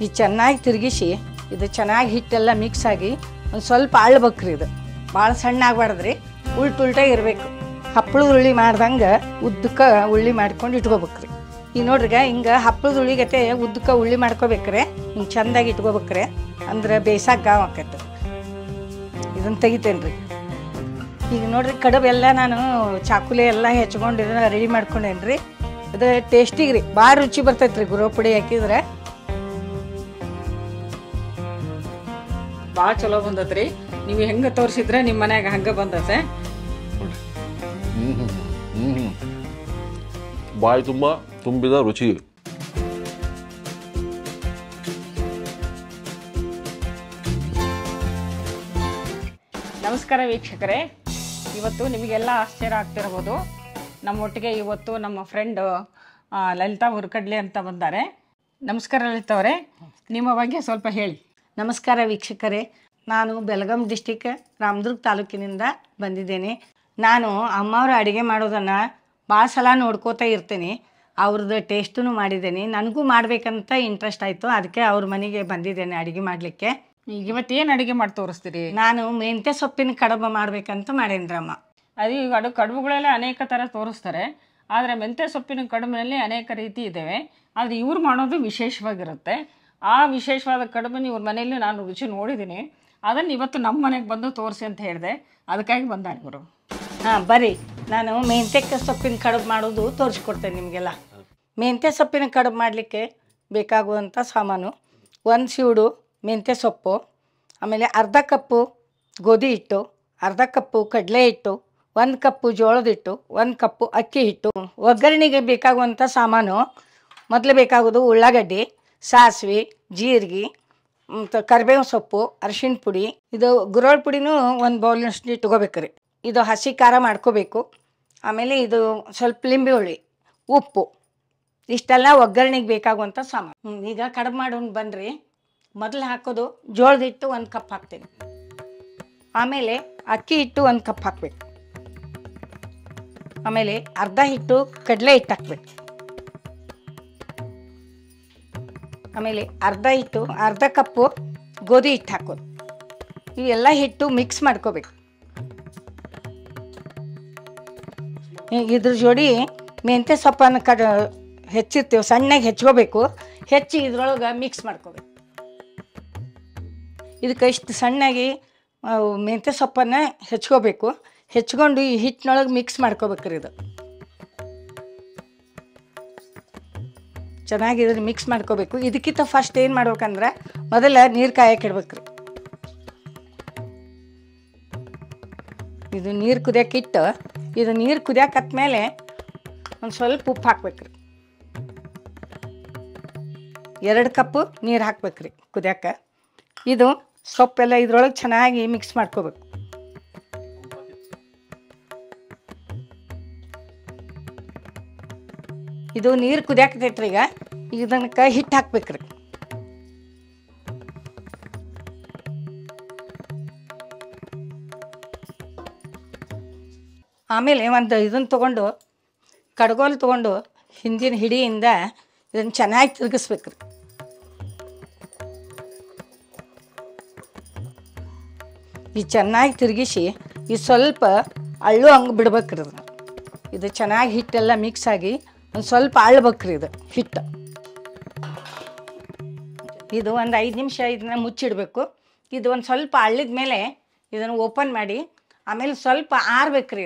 ಇದು ಚೆನ್ನಾಗಿ ತಿರುಗಿಸಿ ಇದು ಚೆನ್ನಾಗಿ ಹಿಟ್ಟೆಲ್ಲ ಮಿಕ್ಸ್ ಆಗಿ ಒಂದು ಸ್ವಲ್ಪ ಅಳ್ಬೇಕ್ರಿ. ಇದು ಭಾಳ ಸಣ್ಣ ಆಗಬಾರ್ದ್ರಿ, ಉಲ್ಟಾ ಇರಬೇಕು. ಹಪ್ಪಳದ ಉಳ್ಳಿ ಮಾಡ್ದಂಗೆ ಉದ್ದಕ್ಕೆ ಉಳ್ಳಿ ಮಾಡ್ಕೊಂಡು ಇಟ್ಕೋಬೇಕ್ರಿ. ಈಗ ನೋಡ್ರಿ ಹಿಂಗೆ ಹಪ್ಪಳದ ಉಳ್ಳಿಗತೆ ಉದ್ದಕ್ಕೆ ಉಳ್ಳಿ ಮಾಡ್ಕೋಬೇಕ್ರೆ, ಹಿಂಗೆ ಚೆಂದಾಗಿ ಇಟ್ಕೋಬೇಕ್ರೆ, ಅಂದ್ರೆ ಬೇಯ್ಸಾಕ ಗಾವ್ ಆಕೈತೆ. ಇದನ್ನು ತೆಗಿತೇನೆ ರೀ. ಈಗ ನೋಡ್ರಿ ಕಡುಬೆಲ್ಲ ನಾನು ಚಾಕುಲೆ ಎಲ್ಲ ಹೆಚ್ಕೊಂಡು ಇದನ್ನು ರೆಡಿ ಮಾಡ್ಕೊಂಡೇನಿ ರೀ. ಅದು ಟೇಸ್ಟಿಗೆ ರೀ ಭಾಳ ರುಚಿ ಬರ್ತೈತೆ ರೀ ಗುರೋ ಪುಡಿ ಹಾಕಿದ್ರೆ. ಭಾಳ ಚಲೋ ಬಂದತ್ರಿ. ನೀವು ಹೆಂಗೆ ತೋರಿಸಿದ್ರೆ ನಿಮ್ಮ ಮನ್ಯಾಗ ಹಂಗೆ ಬಂದತೆ. ಬಾಯಿ ತುಂಬ ತುಂಬಿದ ರುಚಿ. ನಮಸ್ಕಾರ ವೀಕ್ಷಕರೇ, ಇವತ್ತು ನಿಮಗೆಲ್ಲ ಆಶ್ಚರ್ಯ ಆಗ್ತಿರ್ಬೋದು. ನಮ್ಮೊಟ್ಟಿಗೆ ಇವತ್ತು ನಮ್ಮ ಫ್ರೆಂಡು ಲಲಿತಾ ಹುರ್ಕಡ್ಲಿ ಅಂತ ಬಂದ್ದಾರೆ. ನಮಸ್ಕಾರ ಲಲಿತಾ ಅವರೇ, ನಿಮ್ಮ ಬಗ್ಗೆ ಸ್ವಲ್ಪ ಹೇಳಿ. ನಮಸ್ಕಾರ ವೀಕ್ಷಕರೇ, ನಾನು ಬೆಳಗಾಂ ಡಿಸ್ಟಿಕ್ ರಾಮದುರ್ಗ ತಾಲೂಕಿನಿಂದ ಬಂದಿದ್ದೇನೆ. ನಾನು ಅಮ್ಮವ್ರ ಅಡುಗೆ ಮಾಡೋದನ್ನು ಭಾಳ ಸಲ ನೋಡ್ಕೋತಾ ಇರ್ತೀನಿ. ಅವ್ರದ್ದು ಟೇಸ್ಟೂ ಮಾಡಿದ್ದೇನೆ. ನನಗೂ ಮಾಡಬೇಕಂತ ಇಂಟ್ರೆಸ್ಟ್ ಆಯಿತು, ಅದಕ್ಕೆ ಅವ್ರ ಮನೆಗೆ ಬಂದಿದ್ದೇನೆ ಅಡುಗೆ ಮಾಡಲಿಕ್ಕೆ. ಇವತ್ತೇನು ಅಡುಗೆ ಮಾಡಿ ತೋರಿಸ್ತೀರಿ? ನಾನು ಮೆಂತ್ಯ ಸೊಪ್ಪಿನ ಕಡುಬು ಮಾಡಬೇಕಂತ ಮಾಡೇನ್ರಮ್ಮ. ಅದು ಈಗ ಕಡುಬುಗಳೆಲ್ಲ ಅನೇಕ ಥರ ತೋರಿಸ್ತಾರೆ, ಆದರೆ ಮೆಂತ್ಯ ಸೊಪ್ಪಿನ ಕಡುಬಿನಲ್ಲಿ ಅನೇಕ ರೀತಿ ಇದ್ದಾವೆ. ಆದರೆ ಇವ್ರು ಮಾಡೋದು ವಿಶೇಷವಾಗಿರುತ್ತೆ. ಆ ವಿಶೇಷವಾದ ಕಡುಬನ್ನು ಇವ್ರ ಮನೆಯಲ್ಲಿ ನಾನು ರುಚಿ ನೋಡಿದ್ದೀನಿ. ಅದನ್ನು ಇವತ್ತು ನಮ್ಮ ಮನೆಗೆ ಬಂದು ತೋರಿಸಿ ಅಂತ ಹೇಳಿದೆ, ಅದಕ್ಕಾಗಿ ಬಂದಾನೆ ಇವರು. ಹಾಂ ಬರ್ರಿ, ನಾನು ಮೆಂತ್ಯಕ್ಕೆ ಸೊಪ್ಪಿನ ಕಡುಬು ಮಾಡೋದು ತೋರಿಸ್ಕೊಡ್ತೇನೆ ನಿಮಗೆಲ್ಲ. ಮೆಂತ್ಯ ಸೊಪ್ಪಿನ ಕಡುಬು ಮಾಡಲಿಕ್ಕೆ ಬೇಕಾಗುವಂಥ ಸಾಮಾನು: 1 ಸೀಡು ಮೆಂತ್ಯ ಸೊಪ್ಪು, ಆಮೇಲೆ ಅರ್ಧ ಕಪ್ಪು ಗೋಧಿ ಹಿಟ್ಟು, ಅರ್ಧ ಕಪ್ಪು ಕಡಲೆ ಹಿಟ್ಟು, 1 ಕಪ್ಪು ಜೋಳದ ಹಿಟ್ಟು, 1 ಕಪ್ಪು ಅಕ್ಕಿ ಹಿಟ್ಟು. ಒಗ್ಗರಣೆಗೆ ಬೇಕಾಗುವಂಥ ಸಾಮಾನು: ಮೊದಲು ಬೇಕಾಗೋದು ಉಳ್ಳಾಗಡ್ಡಿ, ಸಾಸಿವೆ, ಜೀರಿಗೆ ಮತ್ತು ಕರಿಬೇವು ಸೊಪ್ಪು, ಅರಿಶಿಣ ಪುಡಿ. ಇದು ಗುರೋಳ್ ಪುಡಿನೂ 1 ಬೌಲ್ನಷ್ಟು ಇಟ್ಕೋಬೇಕ್ರಿ. ಇದು ಹಸಿ ಖಾರ ಮಾಡ್ಕೋಬೇಕು. ಆಮೇಲೆ ಇದು ಸ್ವಲ್ಪ ಲಿಂಬೆ ಹುಳಿ, ಉಪ್ಪು, ಇಷ್ಟೆಲ್ಲ ಒಗ್ಗರಣೆಗೆ ಬೇಕಾಗುವಂಥ ಸಾಮಾನು. ಈಗ ಕಡುಬು ಮಾಡೋಣ ಬನ್ನಿರಿ. ಮೊದಲು ಹಾಕೋದು ಜೋಳದ ಹಿಟ್ಟು 1 ಕಪ್ ಹಾಕ್ತೀನಿ. ಆಮೇಲೆ ಅಕ್ಕಿ ಹಿಟ್ಟು 1 ಕಪ್ ಹಾಕಬೇಕು. ಆಮೇಲೆ ಅರ್ಧ ಹಿಟ್ಟು ಕಡಲೆ ಹಿಟ್ಟು ಹಾಕ್ಬೇಕು. ಆಮೇಲೆ ಅರ್ಧ ಕಪ್ಪು ಗೋಧಿ ಹಿಟ್ಟು ಹಾಕೋದು. ಇವೆಲ್ಲ ಹಿಟ್ಟು ಮಿಕ್ಸ್ ಮಾಡ್ಕೋಬೇಕು. ಇದ್ರ ಜೋಡಿ ಮೆಂತ್ಯ ಸೊಪ್ಪನ್ನು ಹೆಚ್ಚಿರ್ತೀವಿ, ಸಣ್ಣಗೆ ಹೆಚ್ಕೋಬೇಕು. ಹೆಚ್ಚಿ ಇದ್ರೊಳಗೆ ಮಿಕ್ಸ್ ಮಾಡ್ಕೋಬೇಕು. ಇದಕ್ಕೆ ಇಷ್ಟು ಸಣ್ಣಾಗಿ ಮೆಂತ್ಯ ಸೊಪ್ಪನ್ನು ಹೆಚ್ಕೋಬೇಕು. ಹೆಚ್ಕೊಂಡು ಈ ಹಿಟ್ಟಿನೊಳಗೆ ಮಿಕ್ಸ್ ಮಾಡ್ಕೋಬೇಕ್ರಿ. ಇದು ಚೆನ್ನಾಗಿ ಇದನ್ನು ಮಿಕ್ಸ್ ಮಾಡ್ಕೋಬೇಕು. ಇದಕ್ಕಿಂತ ಫಸ್ಟ್ ಏನು ಮಾಡ್ಬೇಕಂದ್ರೆ ಮೊದಲ ನೀರು ಕಾಯಕ್ಕೆ ಇಡ್ಬೇಕ್ರಿ. ಇದು ನೀರು ಕುದಿಯೋಕೆ ಇಟ್ಟು, ಇದು ನೀರು ಕುದಿಯಾಕತ್ಮೇಲೆ ಒಂದು ಸ್ವಲ್ಪ ಉಪ್ಪು ಹಾಕ್ಬೇಕ್ರಿ. 2 ಕಪ್ಪು ನೀರು ಹಾಕ್ಬೇಕ್ರಿ ಕುದಿಯೋಕೆ. ಇದು ಸೊಪ್ಪೆಲ್ಲ ಇದ್ರೊಳಗೆ ಚೆನ್ನಾಗಿ ಮಿಕ್ಸ್ ಮಾಡ್ಕೋಬೇಕು. ಇದು ನೀರು ಕುದಿಯಾಕತೈತ್ರಿ. ಈಗ ಇದಕ್ಕೆ ಹಿಟ್ಟು ಹಾಕ್ಬೇಕ್ರಿ. ಆಮೇಲೆ ಒಂದು ಇದನ್ನು ತೊಗೊಂಡು, ಕಡ್ಗೋಲು ತೊಗೊಂಡು ಹಿಂದಿನ ಹಿಡಿಯಿಂದ ಇದನ್ನು ಚೆನ್ನಾಗಿ ತಿರುಗಿಸ್ಬೇಕ್ರಿ. ಈ ಚೆನ್ನಾಗಿ ತಿರುಗಿಸಿ ಈ ಸ್ವಲ್ಪ ಅಳ್ಳು ಹಂಗೆ ಬಿಡ್ಬೇಕ್ರಿ. ಇದು ಚೆನ್ನಾಗಿ ಹಿಟ್ಟೆಲ್ಲ ಮಿಕ್ಸ್ ಆಗಿ ಒಂದು ಸ್ವಲ್ಪ ಅಳ್ಬೇಕ್ರಿ ಇದು ಹಿಟ್ಟು. ಇದು ಒಂದು 5 ನಿಮಿಷ ಇದನ್ನ ಮುಚ್ಚಿಡಬೇಕು. ಇದು ಒಂದು ಸ್ವಲ್ಪ ಅಳ್ಳಿದ ಮೇಲೆ ಇದನ್ನು ಓಪನ್ ಮಾಡಿ ಆಮೇಲೆ ಸ್ವಲ್ಪ ಆರ್ಬೇಕ್ರಿ.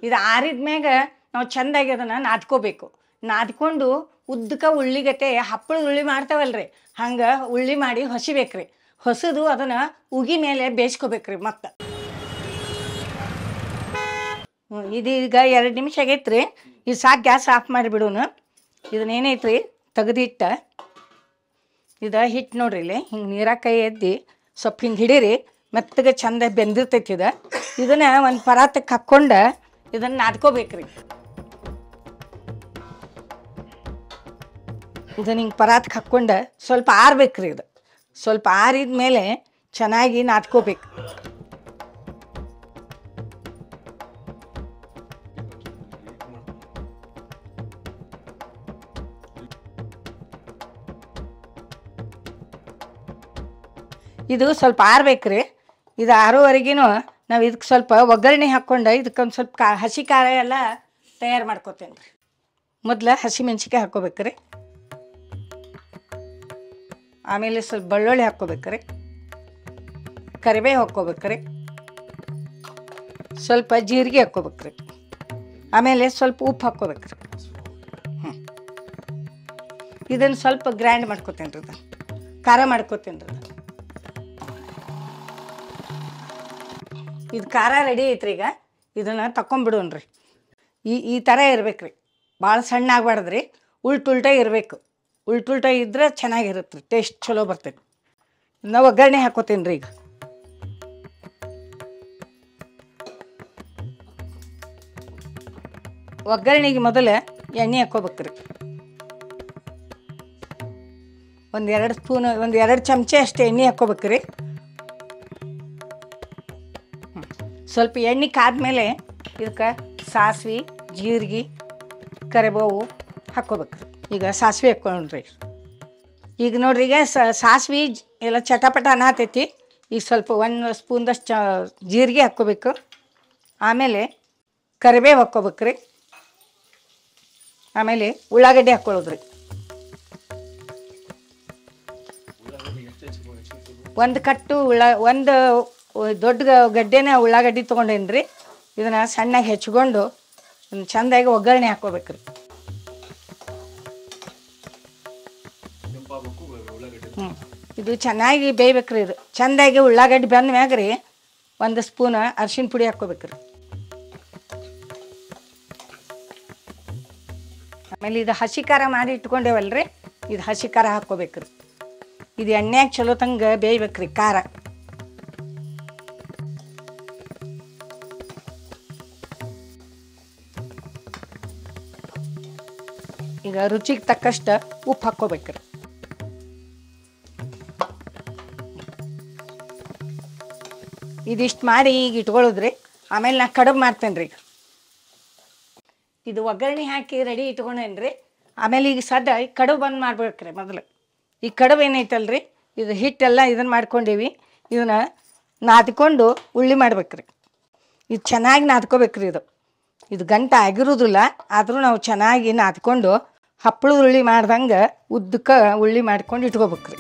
ಇದು ಆರಿದ ಮ್ಯಾಗ ನಾವು ಚೆಂದಾಗಿ ಅದನ್ನು ನಾದ್ಕೋಬೇಕು. ನಾದ್ಕೊಂಡು ಉದ್ದಕ್ಕೆ ಉಳ್ಳಿಗತೆ ಹಪ್ಪಳದ ಉಳ್ಳಿ ಮಾಡ್ತಾವಲ್ರಿ, ಹಂಗೆ ಉಳ್ಳಿ ಮಾಡಿ ಹೊಸಿಬೇಕ್ರಿ. ಹೊಸದು ಅದನ್ನು ಉಗಿ ಮೇಲೆ ಬೇಯಿಸ್ಕೋಬೇಕ್ರಿ. ಮತ್ತು ಇದೀಗ 2 ನಿಮಿಷ ಆಗೈತ್ರಿ. ಇದು ಸಾಕು, ಗ್ಯಾಸ್ ಆಫ್ ಮಾಡಿಬಿಡೋನು. ಇದನ್ನೇನೈತ್ರಿ ತೆಗೆದಿಟ್ಟ ಇದು ಹಿಟ್ಟು ನೋಡ್ರಿ, ಇಲ್ಲಿ ಹಿಂಗೆ ನೀರಾಗ ಕೈ ಎದ್ದು ಸ್ವಲ್ಪ ಹಿಂಗೆ ಹಿಡೀರಿ, ಮೆತ್ತಗೆ ಚಂದ ಬೆಂದಿರ್ತೈತಿ. ಇದನ್ನು ಒಂದು ಪರಾತಕ್ಕೆ ಹಾಕ್ಕೊಂಡು ಇದನ್ನು ನಾದ್ಕೋಬೇಕ್ರಿ. ಇದನ್ನು ಹಿಂಗೆ ಪರಾತಕ್ಕೆ ಹಾಕ್ಕೊಂಡು ಸ್ವಲ್ಪ ಆರ್ಬೇಕ್ರಿ. ಇದು ಸ್ವಲ್ಪ ಆರಿದ ಮೇಲೆ ಚೆನ್ನಾಗಿ ನಾದ್ಕೋಬೇಕು. ಇದು ಸ್ವಲ್ಪ ಆರ್ಬೇಕ್ರಿ. ಇದು ಆರೋವರೆಗಿನೂ ನಾವು ಇದಕ್ಕೆ ಸ್ವಲ್ಪ ಒಗ್ಗರಣೆ ಹಾಕ್ಕೊಂಡು ಇದಕ್ಕೊಂದು ಸ್ವಲ್ಪ ಹಸಿ ಖಾರ ಎಲ್ಲ ತಯಾರು ಮಾಡ್ಕೊತೇನೆ ರೀ. ಮೊದಲು ಹಸಿ ಮೆಣ್ಸಿಕಾಯಿ ಹಾಕ್ಕೋಬೇಕ್ರಿ. ಆಮೇಲೆ ಸ್ವಲ್ಪ ಬೆಳ್ಳುಳ್ಳಿ ಹಾಕ್ಕೋಬೇಕ್ರಿ. ಕರಿಬೇವು ಹಾಕ್ಕೋಬೇಕ್ರಿ. ಸ್ವಲ್ಪ ಜೀರಿಗೆ ಹಾಕ್ಕೋಬೇಕ್ರಿ. ಆಮೇಲೆ ಸ್ವಲ್ಪ ಉಪ್ಪು ಹಾಕ್ಕೋಬೇಕ್ರಿ. ಇದನ್ನು ಸ್ವಲ್ಪ ಗ್ರೈಂಡ್ ಮಾಡ್ಕೊತೇನೆ ರೀ. ಖಾರ ಮಾಡ್ಕೊತೇನೆ ರೀ. ಇದು ಖಾರ ರೆಡಿ ಐತ್ರಿ. ಈಗ ಇದನ್ನು ತಗೊಂಬಿಡೋಣ್ರಿ. ಈ ಥರ ಇರ್ಬೇಕು ರೀ. ಭಾಳ ಸಣ್ಣ ಆಗ್ಬಾರ್ದು ರೀ. ಉಲ್ಟುಲ್ಟ ಇರಬೇಕು. ಉಲ್ಟುಲ್ಟ ಇದ್ರೆ ಚೆನ್ನಾಗಿರುತ್ತೆ ರೀ. ಟೇಸ್ಟ್ ಚಲೋ ಬರ್ತೈತಿ. ನಾವು ಒಗ್ಗರಣೆ ಹಾಕೋತೀನಿ ರೀ. ಈಗ ಒಗ್ಗರಣೆಗೆ ಮೊದಲು ಎಣ್ಣೆ ಹಾಕ್ಕೋಬೇಕ್ರಿ. ಒಂದು 2 ಚಮಚೆ ಅಷ್ಟು ಎಣ್ಣೆ ಹಾಕ್ಕೋಬೇಕ್ರಿ. ಸ್ವಲ್ಪ ಎಣ್ಣೆ ಕಾದ್ಮೇಲೆ ಇದಕ್ಕೆ ಸಾಸಿವೆ, ಜೀರಿಗೆ, ಕರಿಬೇವು ಹಾಕ್ಕೋಬೇಕ್ರಿ. ಈಗ ಸಾಸಿವೆ ಹಾಕ್ಕೊಂಡ್ರಿ. ಈಗ ನೋಡ್ರಿ, ಈಗ ಸಾಸಿವೆ ಎಲ್ಲ ಚಟಪಟ ಅನ್ನತೈತಿ. ಈಗ ಸ್ವಲ್ಪ 1 ಸ್ಪೂನ್ದಷ್ಟು ಜೀರಿಗೆ ಹಾಕ್ಕೋಬೇಕು. ಆಮೇಲೆ ಕರಿಬೇವು ಹಾಕ್ಕೋಬೇಕ್ರಿ. ಆಮೇಲೆ ಉಳ್ಳಾಗಡ್ಡಿ ಹಾಕ್ಕೊಳ್ಳೋದ್ರಿ. ಒಂದು ದೊಡ್ಡ ಗಡ್ಡೆನ ಉಳ್ಳಾಗಡ್ಡಿ ತೊಗೊಂಡೇನಿ ರೀ. ಇದನ್ನು ಸಣ್ಣಗೆ ಹೆಚ್ಕೊಂಡು ಚೆಂದಾಗಿ ಒಗ್ಗರಣೆ ಹಾಕ್ಕೋಬೇಕ್ರಿ. ಇದು ಚೆನ್ನಾಗಿ ಬೇಯ್ಬೇಕ್ರಿ. ಇದು ಚೆಂದಾಗಿ ಉಳ್ಳಾಗಡ್ಡಿ ಬೆಂದ ಮ್ಯಾಗ ರೀ 1 ಸ್ಪೂನ್ ಅರಿಶಿನ ಪುಡಿ ಹಾಕ್ಕೋಬೇಕ್ರಿ. ಆಮೇಲೆ ಇದು ಹಸಿ ಖಾರ ಮಾಡಿ ಇಟ್ಕೊಂಡೇವಲ್ರಿ, ಇದು ಹಸಿ ಖಾರ ಹಾಕ್ಕೋಬೇಕ್ರಿ. ಇದು ಎಣ್ಣೆಯಾಗ ಚಲೋ ತಂಗ ಬೇಯ್ಬೇಕ್ರಿ ಖಾರ. ಈಗ ರುಚಿಗೆ ತಕ್ಕಷ್ಟು ಉಪ್ಪು ಹಾಕ್ಕೋಬೇಕ್ರಿ. ಇದಿಷ್ಟು ಮಾಡಿ ಈಗ ಇಟ್ಕೊಳ್ಳೋದ್ರಿ. ಆಮೇಲೆ ನಾ ಕಡುಬು ಮಾಡ್ತೇನೆ ರೀ. ಇದು ಒಗ್ಗರಣೆ ಹಾಕಿ ರೆಡಿ ಇಟ್ಕೊಂಡೇನಿ ರೀ. ಆಮೇಲೆ ಈಗ ಸದ್ದ ಕಡುಬು ಬಂದು ಮಾಡ್ಬೇಕ್ರಿ. ಮೊದಲು ಈ ಕಡುಬು ಏನೈತಲ್ರಿ, ಇದು ಹಿಟ್ಟೆಲ್ಲ ಇದನ್ನು ಮಾಡ್ಕೊಂಡೀವಿ. ಇದನ್ನು ನಾದ್ಕೊಂಡು ಉಳ್ಳಿ ಮಾಡ್ಬೇಕ್ರಿ. ಇದು ಚೆನ್ನಾಗಿ ನಾದ್ಕೋಬೇಕ್ರಿ. ಇದು ಗಂಟು ಆಗಿರೋದಿಲ್ಲ. ಆದರೂ ನಾವು ಚೆನ್ನಾಗಿ ನಾದ್ಕೊಂಡು ಹಪ್ಪಳದ ಉಳ್ಳಿ ಮಾಡ್ದಂಗೆ ಉದ್ದಕ್ಕೆ ಉಳ್ಳಿ ಮಾಡ್ಕೊಂಡು ಇಟ್ಕೋಬೇಕ್ರಿ.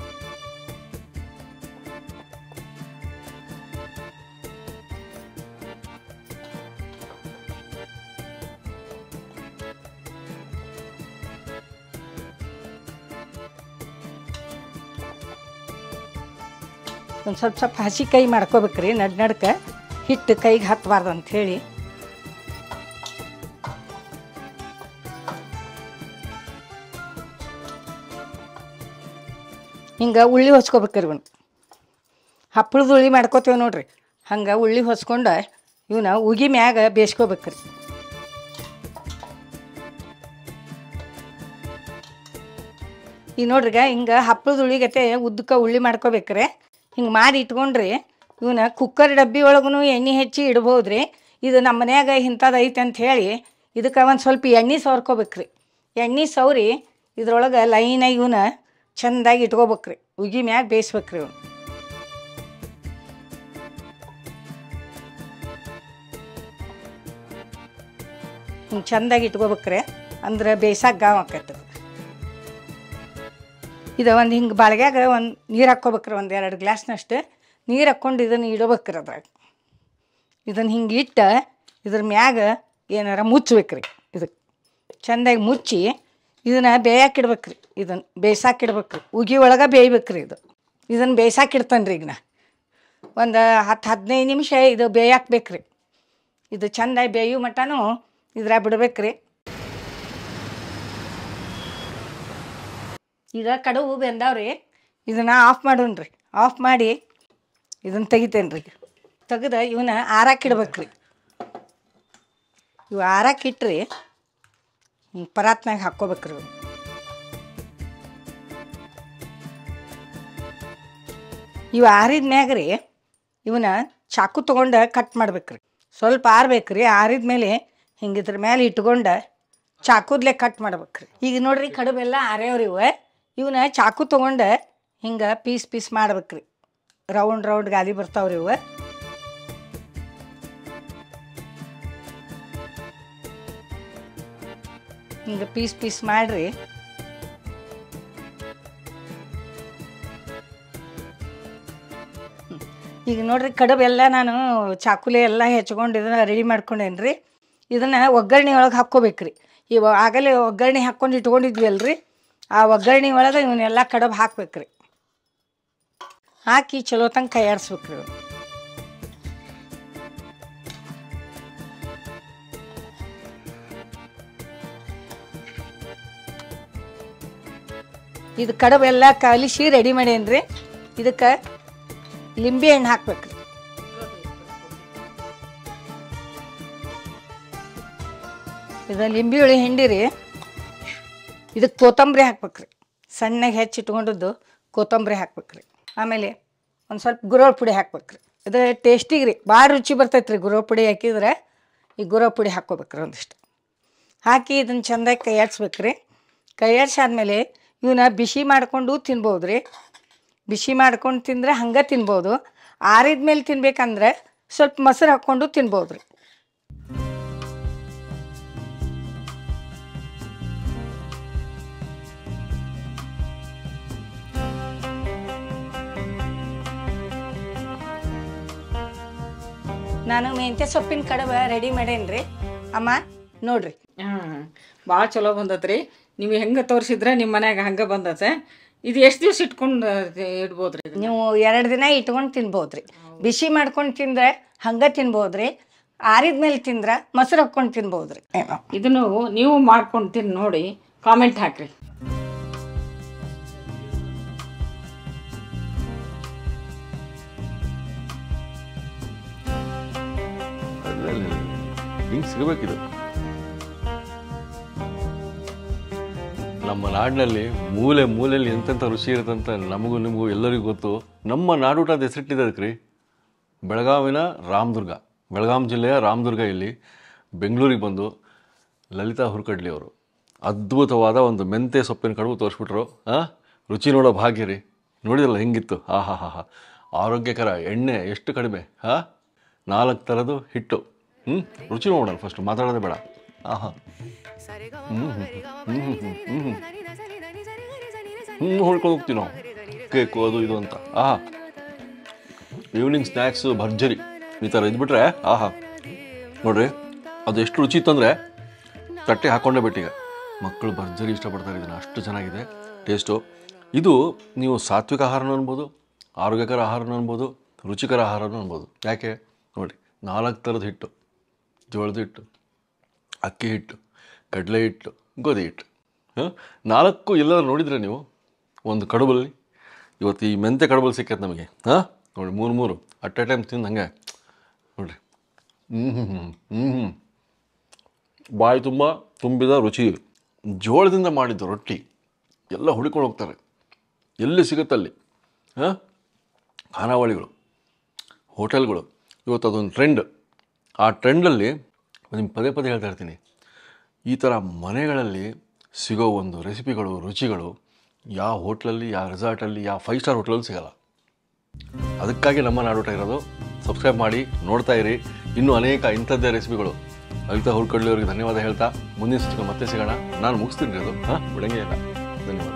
ಒಂದು ಸ್ವಲ್ಪ ಹಸಿ ಕೈ ಮಾಡ್ಕೋಬೇಕ್ರಿ. ನಡ್ನಡ್ಕ ಹಿಟ್ಟು ಕೈಗೆ ಹತ್ತಬಾರ್ದು ಅಂಥೇಳಿ. ಹಿಂಗೆ ಉಳ್ಳಿ ಹೊಸ್ಕೋಬೇಕ್ರಿ. ಇವನು ಹಪ್ಪಳದ ಉಳ್ಳಿ ಮಾಡ್ಕೋತೀವಿ ನೋಡ್ರಿ, ಹಂಗೆ ಉಳ್ಳಿ ಹೊಸ್ಕೊಂಡು ಇವನ್ನ ಉಗಿ ಮ್ಯಾಗ ಬೇಯಿಸ್ಕೋಬೇಕ್ರಿ. ಈಗ ನೋಡ್ರಿಗ ಹಿಂಗೆ ಹಪ್ಪಳದ ಉಳ್ಳಿಗತೆ ಉದ್ದಕ್ಕೆ ಉಳ್ಳಿ ಮಾಡ್ಕೋಬೇಕ್ರಿ. ಹಿಂಗೆ ಮಾಡಿ ಇಟ್ಕೊಂಡ್ರಿ ಇವನ್ನ ಕುಕ್ಕರ್ ಡಬ್ಬಿ ಒಳಗೂ ಎಣ್ಣೆ ಹೆಚ್ಚಿ ಇಡ್ಬೋದ್ರಿ. ಇದು ನಮ್ಮ ಮನ್ಯಾಗ ಇಂಥದ್ದು ಐತೆ ಅಂತ ಹೇಳಿ ಇದಕ್ಕೆ ಒಂದು ಸ್ವಲ್ಪ ಎಣ್ಣೆ ಸವರ್ಕೋಬೇಕ್ರಿ. ಎಣ್ಣೆ ಸವರಿ ಇದ್ರೊಳಗೆ ಲೈನಾಗಿ ಇವನ್ನ ಚೆಂದಾಗಿ ಇಟ್ಕೋಬೇಕ್ರಿ. ಉಗಿ ಮ್ಯಾಗ ಬೇಯಿಸ್ಬೇಕ್ರಿ. ಇವನು ಹಿಂಗೆ ಚೆಂದಾಗಿ ಇಟ್ಕೋಬೇಕ್ರಿ. ಅಂದ್ರೆ ಬೇಯ್ಸಕ್ಕೆ ಗಾವ್ ಆಕೈತೆ. ಇದು ಒಂದು ಹಿಂಗೆ ಬಾಳ್ಗ್ಯಾಗ ಒಂದು ನೀರು ಹಾಕ್ಕೋಬೇಕ್ರಿ. 1-2 ಗ್ಲಾಸ್ನಷ್ಟು ನೀರು ಹಾಕ್ಕೊಂಡು ಇದನ್ನು ಇಡಬೇಕ್ರಿ. ಅದ್ರಾಗ ಇದನ್ನು ಹಿಂಗೆ ಇಟ್ಟು ಇದ್ರ ಮ್ಯಾಗ ಏನಾರ ಮುಚ್ಚಬೇಕ್ರಿ. ಇದಕ್ಕೆ ಚೆಂದಾಗಿ ಮುಚ್ಚಿ ಇದನ್ನು ಬೇಯಾಕಿಡ್ಬೇಕ್ರಿ. ಇದನ್ನು ಬೇಯ್ಸಾಕಿಡ್ಬೇಕ್ರಿ. ಉಗಿ ಒಳಗೆ ಬೇಯ್ಬೇಕ್ರಿ. ಇದನ್ನು ಬೇಯ್ಸಾಕಿಡ್ತಾನೆ ರೀ. ಈಗ ನಾ ಒಂದು 10-15 ನಿಮಿಷ ಇದು ಬೇಯಾಕ್ಬೇಕ್ರಿ. ಇದು ಚೆಂದಾಗಿ ಬೇಯೋ ಮಟ್ಟನೂ ಇದ್ರಾಗ ಬಿಡ್ಬೇಕ್ರಿ. ಈಗ ಕಡುಬು ಬೆಂದವ್ರಿ. ಇದನ್ನು ಆಫ್ ಮಾಡೋಣ್ರಿ. ಆಫ್ ಮಾಡಿ ಇದನ್ನು ತೆಗಿತೇನೆ ರೀ. ತೆಗೆದು ಇವನ್ನ ಆರಾಕಿಡ್ಬೇಕ್ರಿ. ಇವು ಆರಾಕಿಟ್ರಿ ಪರಾತ್ನಾಗ ಹಾಕ್ಕೋಬೇಕ್ರಿ. ಇವು ಆರಿದ ಮ್ಯಾಗ ರೀ ಇವನ್ನ ಚಾಕು ತೊಗೊಂಡು ಕಟ್ ಮಾಡ್ಬೇಕ್ರಿ. ಸ್ವಲ್ಪ ಆರ್ಬೇಕ್ರಿ. ಆರಿದ ಮೇಲೆ ಹಿಂಗೆ ಇದ್ರ ಮೇಲೆ ಇಟ್ಕೊಂಡು ಚಾಕುದ್ಲೆ ಕಟ್ ಮಾಡ್ಬೇಕ್ರಿ. ಈಗ ನೋಡ್ರಿ ಕಡುಬೆಲ್ಲ ಆರ್ಯಾವ್ರಿ. ಇವನ್ನ ಚಾಕು ತೊಗೊಂಡು ಹಿಂಗೆ ಪೀಸ್ ಮಾಡ್ಬೇಕ್ರಿ. ರೌಂಡ್ ರೌಂಡ್ ಗಾಲಿ ಬರ್ತಾವ್ರಿ ಇವು. ಹಿಂಗೆ ಪೀಸ್ ಪೀಸ್ ಮಾಡಿರಿ. ಈಗ ನೋಡ್ರಿ ಕಡುಬು ಎಲ್ಲ ನಾನು ಚಾಕುಲೆ ಎಲ್ಲ ಹೆಚ್ಕೊಂಡು ಇದನ್ನು ರೆಡಿ ಮಾಡ್ಕೊಂಡೇನಿ ರೀ. ಇದನ್ನು ಒಗ್ಗರಣೆ ಒಳಗೆ ಹಾಕ್ಕೋಬೇಕ್ರಿ. ಇವಾಗ ಆಗಲೇ ಒಗ್ಗರಣೆ ಹಾಕ್ಕೊಂಡು ಇಟ್ಕೊಂಡಿದ್ವಿ ಅಲ್ರಿ, ಆ ಒಗ್ಗರಣೆ ಒಳಗೆ ಇವನ್ನೆಲ್ಲ ಕಡುಬು ಹಾಕ್ಬೇಕ್ರಿ. ಹಾಕಿ ಚಲೋ ತಂಗ ಕೈ ಆಡಿಸ್ಬೇಕ್ರಿ. ಇದು ಕಡುಬು ಎಲ್ಲ ಕಲಿಸಿ ರೆಡಿ ಮಾಡೇನ್ರಿ. ಇದಕ್ಕೆ ಲಿಂಬೆ ಹಣ್ಣು ಹಾಕ್ಬೇಕ್ರಿ. ಇದು ಲಿಂಬೆ ಹುಳಿ ಹಿಂಡಿರಿ. ಇದಕ್ಕೆ ಕೊತ್ತಂಬರಿ ಹಾಕ್ಬೇಕ್ರಿ. ಸಣ್ಣಗೆ ಹೆಚ್ಚಿಟ್ಕೊಂಡದ್ದು ಕೊತ್ತಂಬರಿ ಹಾಕ್ಬೇಕ್ರಿ. ಆಮೇಲೆ ಒಂದು ಸ್ವಲ್ಪ ಗುರೋಳ್ ಪುಡಿ ಹಾಕ್ಬೇಕ್ರಿ. ಇದು ಟೇಸ್ಟಿಗೆ ರೀ ಭಾಳ ರುಚಿ ಬರ್ತೈತೆ ರೀ. ಗುರೋಳ್ ಪುಡಿ ಹಾಕಿದ್ರೆ ಈ ಗುರೋಳ್ ಪುಡಿ ಹಾಕ್ಕೋಬೇಕ್ರಿ ಒಂದಿಷ್ಟು. ಹಾಕಿ ಇದನ್ನು ಚೆಂದಾಗಿ ಕೈ ಆಡಿಸ್ಬೇಕ್ರಿ. ಕೈ ಆಡಿಸಾದ್ಮೇಲೆ ಇವನ್ನ ಬಿಸಿ ಮಾಡಿಕೊಂಡು ತಿನ್ಬೋದು ರೀ. ಬಿಸಿ ಮಾಡ್ಕೊಂಡು ತಿಂದರೆ ಹಂಗೆ ತಿನ್ಬೋದು. ಆರಿದ ಮೇಲೆ ತಿನ್ಬೇಕಂದ್ರೆ ಸ್ವಲ್ಪ ಮೊಸರು ಹಾಕ್ಕೊಂಡು ತಿನ್ಬೋದು ರೀ. ನಾನು ಮೆಂತ್ಯ ಸೊಪ್ಪಿನ ಕಡುಬು ರೆಡಿ ಮಾಡೇನ್ರಿ. ಅಮ್ಮ ನೋಡ್ರಿ. ಭಾಳ ಚಲೋ ಬಂದತ್ರಿ. ನೀವು ಹೆಂಗೆ ತೋರಿಸಿದ್ರೆ ನಿಮ್ಮ ಮನ್ಯಾಗ ಹಂಗೆ ಬಂದತೆ. ಇದು ಎಷ್ಟು ದಿವ್ಸ ಇಟ್ಕೊಂಡು ಇಡ್ಬೋದ್ರಿ? ನೀವು 2 ದಿನ ಇಟ್ಕೊಂಡು ತಿನ್ಬೋದ್ರಿ. ಬಿಸಿ ಮಾಡ್ಕೊಂಡು ತಿಂದರೆ ಹಂಗೆ ತಿನ್ಬೋದ್ರಿ. ಆರಿದ ಮೇಲೆ ತಿಂದ್ರೆ ಮೊಸರು ಹಾಕ್ಕೊಂಡು ತಿನ್ಬೋದ್ರಿ. ಇದನ್ನು ನೀವು ಮಾಡ್ಕೊಂಡು ತಿಂದು ನೋಡಿ, ಕಾಮೆಂಟ್ ಹಾಕ್ರಿ. ಹಿಂಗೆ ಸಿಗಬೇಕಿದು. ನಮ್ಮ ನಾಡಿನಲ್ಲಿ ಮೂಲೆ ಮೂಲೆಯಲ್ಲಿ ಎಂತೆಂಥ ರುಚಿ ಇರುತ್ತಂತ ನಮಗೂ ನಿಮಗೂ ಎಲ್ಲರಿಗೂ ಗೊತ್ತು. ನಮ್ಮ ನಾಡೂಟದ ಹೆಸರಿಟ್ಟಿದ್ದಕ್ಕೆ ರೀ ಬೆಳಗಾವಿನ ರಾಮದುರ್ಗ, ಬೆಳಗಾಂ ಜಿಲ್ಲೆಯ ರಾಮದುರ್ಗ ಇಲ್ಲಿ ಬೆಂಗಳೂರಿಗೆ ಬಂದು ಲಲಿತಾ ಹುರ್ಕಡ್ಲಿ ಅವರು ಅದ್ಭುತವಾದ ಒಂದು ಮೆಂತ್ಯ ಸೊಪ್ಪಿನ ಕಡುಬು ತೋರಿಸ್ಬಿಟ್ರು. ರುಚಿ ನೋಡೋ ಭಾಗ್ಯ ರೀ. ನೋಡಿದ್ರಲ್ಲ ಹೆಂಗಿತ್ತು. ಹಾ ಆರೋಗ್ಯಕರ. ಎಣ್ಣೆ ಎಷ್ಟು ಕಡಿಮೆ. 4 ಥರದ್ದು ಹಿಟ್ಟು. ರುಚಿ ನೋಡೋಣ ಫಸ್ಟ್, ಮಾತಾಡೋದೇ ಬೇಡ. ಹೊಡ್ಕೊಂಡು ಹೋಗ್ತೀವಿ ನಾವು. ಕೇಕು ಅದು ಇದು ಅಂತ. ಈವ್ನಿಂಗ್ ಸ್ನ್ಯಾಕ್ಸು ಭರ್ಜರಿ ಈ ಥರ ಇದ್ಬಿಟ್ರೆ ನೋಡ್ರಿ ಅದು ಎಷ್ಟು ರುಚಿ ಇತ್ತಂದರೆ ತಟ್ಟೆ ಹಾಕ್ಕೊಂಡೇ ಬಿಟ್ಟೀಗ. ಮಕ್ಕಳು ಭರ್ಜರಿ ಇಷ್ಟಪಡ್ತಾರೆ ಇದನ್ನು, ಅಷ್ಟು ಚೆನ್ನಾಗಿದೆ ಟೇಸ್ಟು. ಇದು ನೀವು ಸಾತ್ವಿಕ ಆಹಾರನೂ ಅನ್ಬೋದು, ಆರೋಗ್ಯಕರ ಆಹಾರನೂ ಅನ್ಬೋದು, ರುಚಿಕರ ಆಹಾರನೂ ಅನ್ಬೋದು. ಯಾಕೆ ನೋಡಿ, 4 ಥರದ ಹಿಟ್ಟು: ಜೋಳದ ಹಿಟ್ಟು, ಅಕ್ಕಿ ಹಿಟ್ಟು, ಕಡಲೆ ಹಿಟ್ಟು, ಗೋಧಿ ಹಿಟ್ಟು. 4 ಎಲ್ಲರೂ ನೋಡಿದರೆ ನೀವು ಒಂದು ಕಡುಬಲ್ಲಿ. ಇವತ್ತು ಈ ಮೆಂತ್ಯ ಕಡುಬಲ್ಲಿ ಸಿಕ್ಕೈತೆ ನಮಗೆ. ನೋಡಿ 3 ಅಟ್ ಎ ಟೈಮ್ ತಿಂದು ಹಂಗೆ ನೋಡಿರಿ. ಬಾಯಿ ತುಂಬ ತುಂಬಿದ ರುಚಿ. ಜೋಳದಿಂದ ಮಾಡಿದ್ದು ರೊಟ್ಟಿ ಎಲ್ಲ ಹುಡ್ಕೊಂಡು ಹೋಗ್ತಾರೆ, ಎಲ್ಲಿ ಸಿಗುತ್ತಲ್ಲಿ. ಖಾನಾವಳಿಗಳು, ಹೋಟೆಲ್ಗಳು, ಇವತ್ತು ಅದೊಂದು ಟ್ರೆಂಡ್. ಆ ಟ್ರೆಂಡಲ್ಲಿ ನಿಮ್ಗೆ ಪದೇ ಪದೇ ಹೇಳ್ತಾ ಇರ್ತೀನಿ, ಈ ಥರ ಮನೆಗಳಲ್ಲಿ ಸಿಗೋ ಒಂದು ರೆಸಿಪಿಗಳು, ರುಚಿಗಳು ಯಾವ ಹೋಟ್ಲಲ್ಲಿ, ಯಾವ ರೆಸಾರ್ಟಲ್ಲಿ, ಯಾವ 5 ಸ್ಟಾರ್ ಹೋಟ್ಲಲ್ಲಿ ಸಿಗೋಲ್ಲ. ಅದಕ್ಕಾಗಿ ನಮ್ಮ ನಾಡೂಟ ಇರೋದು. ಸಬ್ಸ್ಕ್ರೈಬ್ ಮಾಡಿ, ನೋಡ್ತಾ ಇರಿ. ಇನ್ನೂ ಅನೇಕ ಇಂಥದ್ದೇ ರೆಸಿಪಿಗಳು. ಲಲಿತಾ ಹುರ್ಕಡ್ಲಿ ಅವರಿಗೆ ಧನ್ಯವಾದ ಹೇಳ್ತಾ ಮುಂದಿನ ಸುತ್ತಿಗೆ ಮತ್ತೆ ಸಿಗೋಣ. ನಾನು ಮುಗಿಸ್ತೀನಿ ಅದು, ಬಿಡಂಗೇ ಇಲ್ಲ. ಧನ್ಯವಾದ.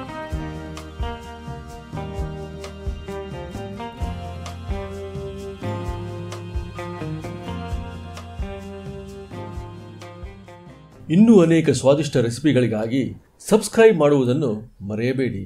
ಇನ್ನೂ ಅನೇಕ ಸ್ವಾದಿಷ್ಟ ರೆಸಿಪಿಗಳಿಗಾಗಿ ಸಬ್ಸ್ಕ್ರೈಬ್ ಮಾಡುವುದನ್ನು ಮರೆಯಬೇಡಿ.